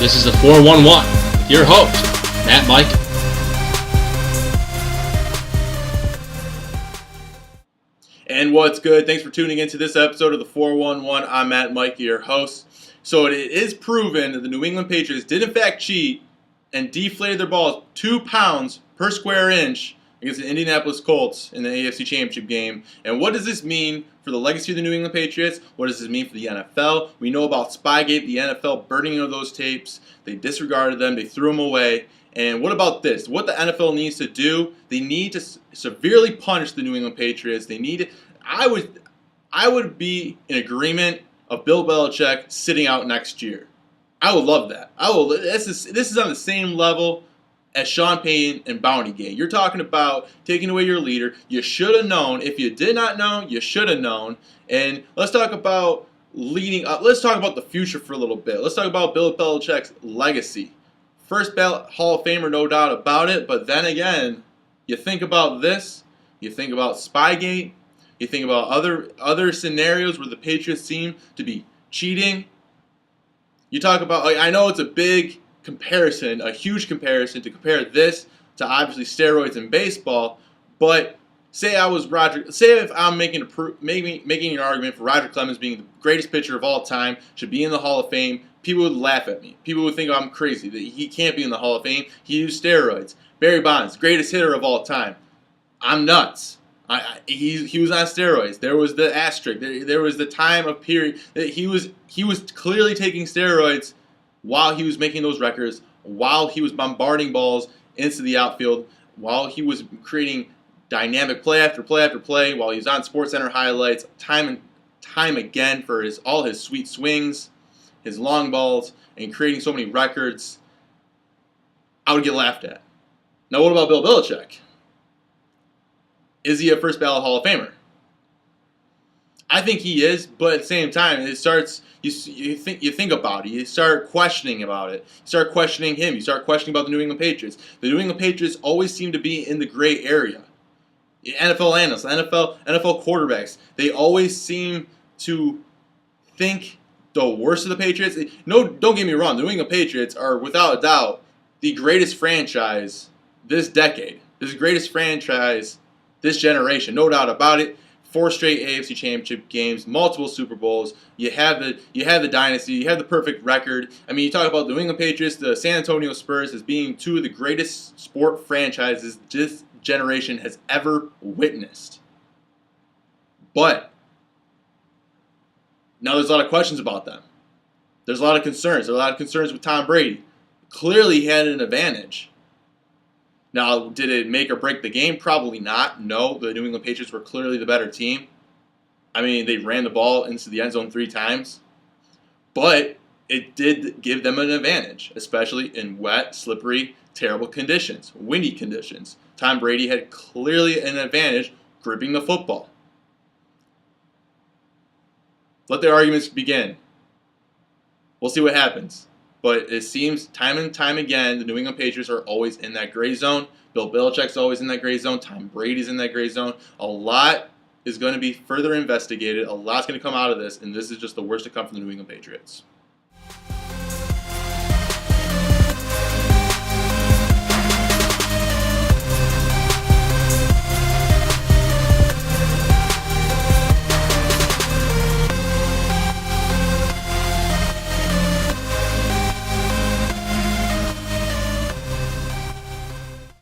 This is the 411 with your host, Matt Mike. And what's good? Thanks for tuning into this episode of the 411. I'm Matt Mike, your host. So it is proven that the New England Patriots did in fact cheat and deflated their balls 2 pounds per square inch against the Indianapolis Colts in the AFC Championship game. And what does this mean for the legacy of the New England Patriots? What does this mean for the NFL? We know about Spygate, the NFL burning of those tapes. They disregarded them. They threw them away. And what about this? What the NFL needs to do, they need to severely punish the New England Patriots. They need to, I would be in agreement of Bill Belichick sitting out next year. I would love that. This is on the same level as Sean Payton and Bounty Gate. You're talking about taking away your leader. You should have known. If you did not know, you should have known. And let's talk about leading up. Let's talk about the future for a little bit. Let's talk about Bill Belichick's legacy. First ballot Hall of Famer, no doubt about it. But then again, you think about this. You think about Spygate. You think about other scenarios where the Patriots seem to be cheating. You talk about, I know it's a big comparison, a huge comparison to compare this to obviously steroids in baseball, but say if I'm making an argument for Roger Clemens being the greatest pitcher of all time, should be in the Hall of Fame, people would laugh at me. People would think I'm crazy, that he can't be in the Hall of Fame. He used steroids. Barry Bonds, greatest hitter of all time. I'm nuts. He was on steroids. There was the asterisk. There was the time of period that he was clearly taking steroids while he was making those records, while he was bombarding balls into the outfield, while he was creating dynamic play after play after play, while he was on SportsCenter highlights time and time again for all his sweet swings, his long balls, and creating so many records. I would get laughed at. Now, what about Bill Belichick? Is he a first ballot Hall of Famer? I think he is, but at the same time, it starts. You think about it. You start questioning about it. You start questioning him. You start questioning about the New England Patriots. The New England Patriots always seem to be in the gray area. NFL analysts, NFL quarterbacks, they always seem to think the worst of the Patriots. No, don't get me wrong. The New England Patriots are without a doubt the greatest franchise this decade. This is the greatest franchise this generation, no doubt about it. 4 straight AFC Championship games, multiple Super Bowls. You have the dynasty. You have the perfect record. I mean, you talk about the New England Patriots, the San Antonio Spurs as being 2 of the greatest sport franchises this generation has ever witnessed. But now there's a lot of questions about them. There's a lot of concerns. There's a lot of concerns with Tom Brady. Clearly, he had an advantage. Now, did it make or break the game? Probably not. No, the New England Patriots were clearly the better team. I mean, they ran the ball into the end zone 3 times. But it did give them an advantage, especially in wet, slippery, terrible conditions, windy conditions. Tom Brady had clearly an advantage gripping the football. Let the arguments begin. We'll see what happens. But it seems time and time again, the New England Patriots are always in that gray zone. Bill Belichick's always in that gray zone. Tom Brady's in that gray zone. A lot is going to be further investigated. A lot's going to come out of this, and this is just the worst to come from the New England Patriots.